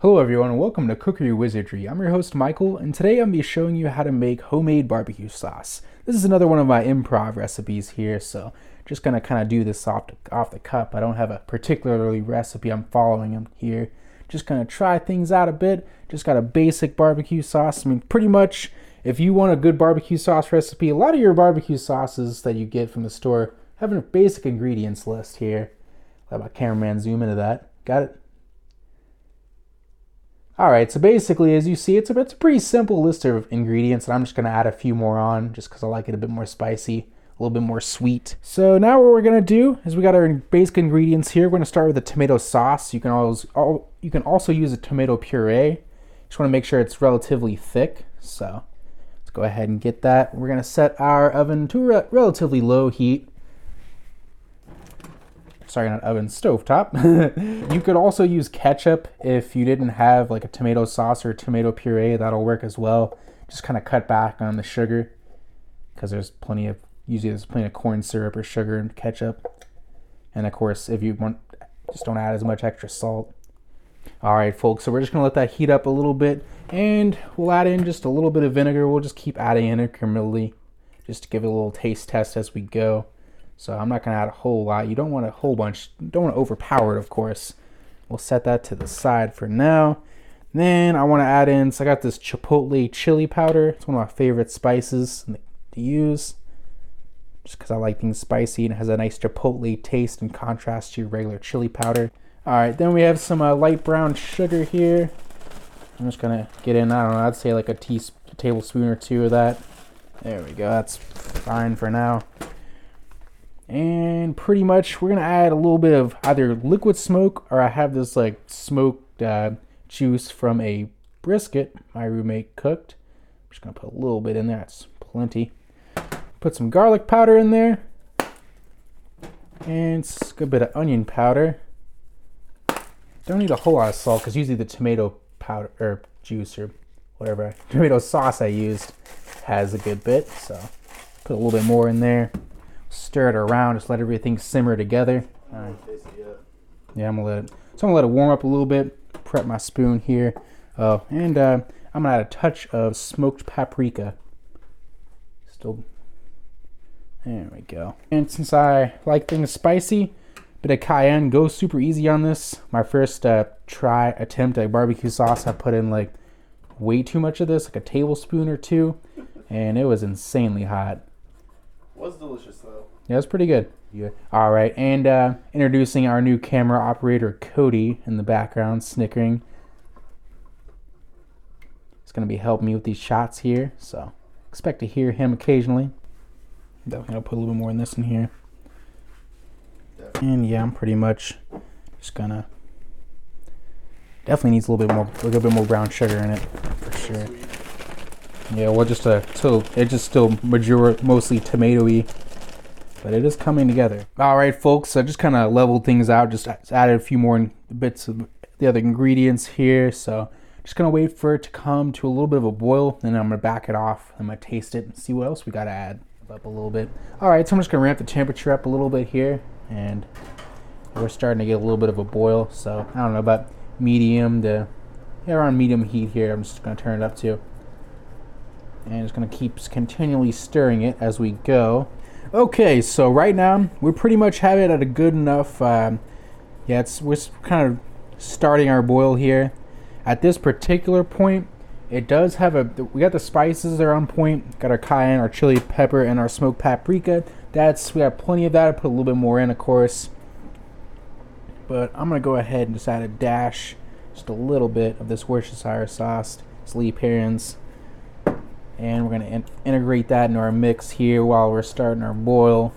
Hello everyone and welcome to Cookery Wizardry. I'm your host Michael, and today I'm going to be showing you how to make homemade barbecue sauce. This is another one of my improv recipes here, so just going to kind of do this off the cup. I don't have a particularly recipe I'm following here. Just going to try things out a bit. Just got a basic barbecue sauce. I mean, pretty much if you want a good barbecue sauce recipe, a lot of your barbecue sauces that you get from the store have a basic ingredients list here. Let my cameraman zoom into that. Got it? Alright, so basically, as you see, it's a pretty simple list of ingredients, and I'm just going to add a few more on, just because I like it a bit more spicy, a little bit more sweet. So now what we're going to do is we got our basic ingredients here. We're going to start with the tomato sauce. You can also use a tomato puree. Just want to make sure it's relatively thick, so let's go ahead and get that. We're going to set our oven to a relatively low heat. Sorry, not oven, stovetop. You could also use ketchup if you didn't have like a tomato sauce or tomato puree. That'll work as well. Just kind of cut back on the sugar because usually there's plenty of corn syrup or sugar in ketchup. And of course, if you want, just don't add as much extra salt. All right, folks, so we're just gonna let that heat up a little bit, and we'll add in just a little bit of vinegar. We'll just keep adding in incrementally just to give it a little taste test as we go. So I'm not going to add a whole lot. You don't want a whole bunch. Don't want to overpower it, of course. We'll set that to the side for now. Then I want to add in, so I got this chipotle chili powder. It's one of my favorite spices to use, just because I like things spicy and it has a nice chipotle taste in contrast to your regular chili powder. All right, then we have some light brown sugar here. I'm just going to get in, I don't know, I'd say like a tablespoon or two of that. There we go. That's fine for now. And pretty much we're going to add a little bit of either liquid smoke, or I have this like smoked juice from a brisket my roommate cooked. I'm just going to put a little bit in there. That's plenty. Put some garlic powder in there. And a good bit of onion powder. Don't need a whole lot of salt because usually the tomato powder or juice or whatever tomato sauce I used has a good bit. So put a little bit more in there. Stir it around, just let everything simmer together. All right. Yeah, I'm gonna let it warm up a little bit. Prep my spoon here. I'm gonna add a touch of smoked paprika. There we go. And since I like things spicy, bit of cayenne goes super easy on this. My first attempt at barbecue sauce, I put in like way too much of this, like a tablespoon or two, and it was insanely hot. Was delicious though. Yeah, it's pretty good. Yeah. All right, and introducing our new camera operator, Cody, in the background, snickering. He's going to be helping me with these shots here, so expect to hear him occasionally. Definitely going to put a little bit more in this in here. And yeah, I'm pretty much just going to... Definitely needs a little bit more brown sugar in it, for sure. Yeah, well, just so it's just still mostly tomatoey, but it is coming together. All right, folks, I just kind of leveled things out. Just added a few more bits of the other ingredients here. So just gonna wait for it to come to a little bit of a boil, and then I'm gonna back it off. I'm gonna taste it and see what else we gotta add up a little bit. All right, so I'm just gonna ramp the temperature up a little bit here, and we're starting to get a little bit of a boil. So I don't know, about medium to around medium heat here. I'm just gonna turn it up to. And just going to keep continually stirring it as we go. Okay, so right now we pretty much have it at a good enough. We're kind of starting our boil here. At this particular point, it does have we got the spices that are on point. Got our cayenne, our chili pepper, and our smoked paprika. We got plenty of that. I put a little bit more in, of course. But I'm going to go ahead and just add a dash, just a little bit of this Worcestershire sauce, Lee Perrins. And we're going to integrate that into our mix here while we're starting our boil.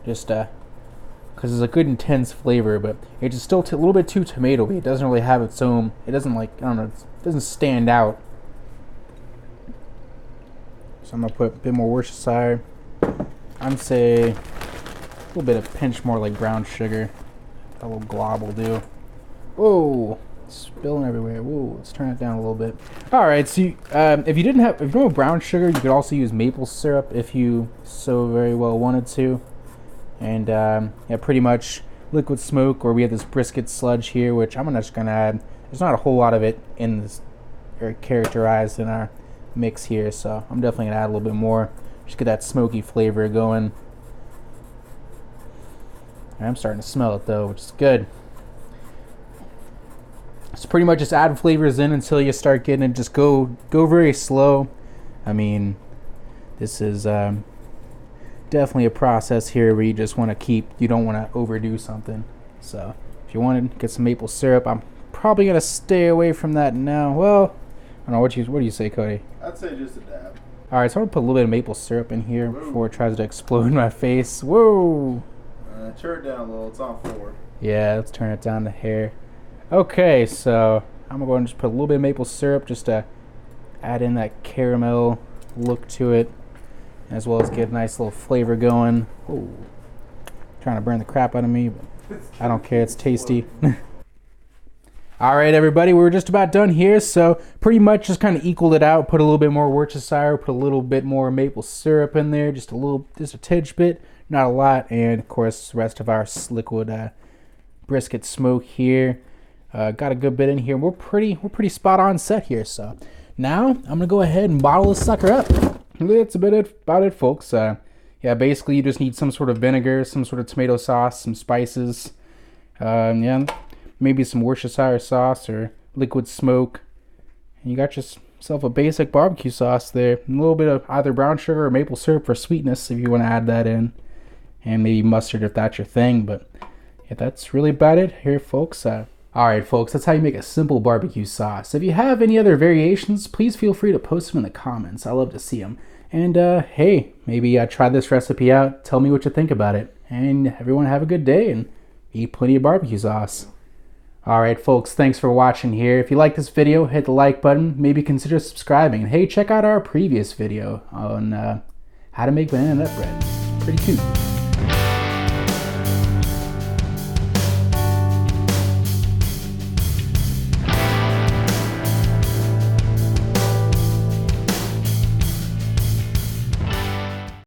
Just because it's a good intense flavor, but it's just still a little bit too tomatoey. It doesn't really have its own, it doesn't like, I don't know, it doesn't stand out. So I'm going to put a bit more Worcestershire. I'm say a little bit of pinch more like brown sugar. A little glob will do. Whoa. Spilling everywhere. Whoa, let's turn it down a little bit. All right, so if you don't have brown sugar, you could also use maple syrup if you so very well wanted to. And yeah, pretty much liquid smoke, or we have this brisket sludge here, which I'm just gonna add there's not a whole lot of it in this, or characterized in our mix here, so I'm definitely gonna add a little bit more. Just get that smoky flavor going. I'm starting to smell it though, which is good. So pretty much just add flavors in until you start getting it. Just go very slow. I mean, this is definitely a process here where you just want to you don't want to overdo something. So if you want to get some maple syrup, I'm probably gonna stay away from that now. Well, I don't know, what do you say, Cody? I'd say just a dab. All right, so I'm gonna put a little bit of maple syrup in here before it tries to explode in my face. Whoa! Turn it down a little. It's on 4. Yeah, let's turn it down to hair. Okay, so I'm gonna go and just put a little bit of maple syrup just to add in that caramel look to it, as well as get a nice little flavor going. Ooh, trying to burn the crap out of me, but I don't care. It's tasty. All right, everybody, we're just about done here. So pretty much just kind of equaled it out. Put a little bit more Worcestershire, put a little bit more maple syrup in there, just a tidge bit, not a lot, and of course the rest of our liquid brisket smoke here. Got a good bit in here. We're pretty spot on set here. So now I'm gonna go ahead and bottle this sucker up. That's about it, folks. Yeah, basically you just need some sort of vinegar, some sort of tomato sauce, some spices. Yeah. Maybe some Worcestershire sauce or liquid smoke. And you got yourself a basic barbecue sauce there. A little bit of either brown sugar or maple syrup for sweetness if you want to add that in. And maybe mustard if that's your thing. But yeah, that's really about it here, folks. Alright, folks, that's how you make a simple barbecue sauce. If you have any other variations, please feel free to post them in the comments. I love to see them. And hey, maybe try this recipe out. Tell me what you think about it. And everyone have a good day and eat plenty of barbecue sauce. Alright folks, thanks for watching here. If you like this video, hit the like button, maybe consider subscribing. And hey, check out our previous video on how to make banana nut bread. Pretty cute.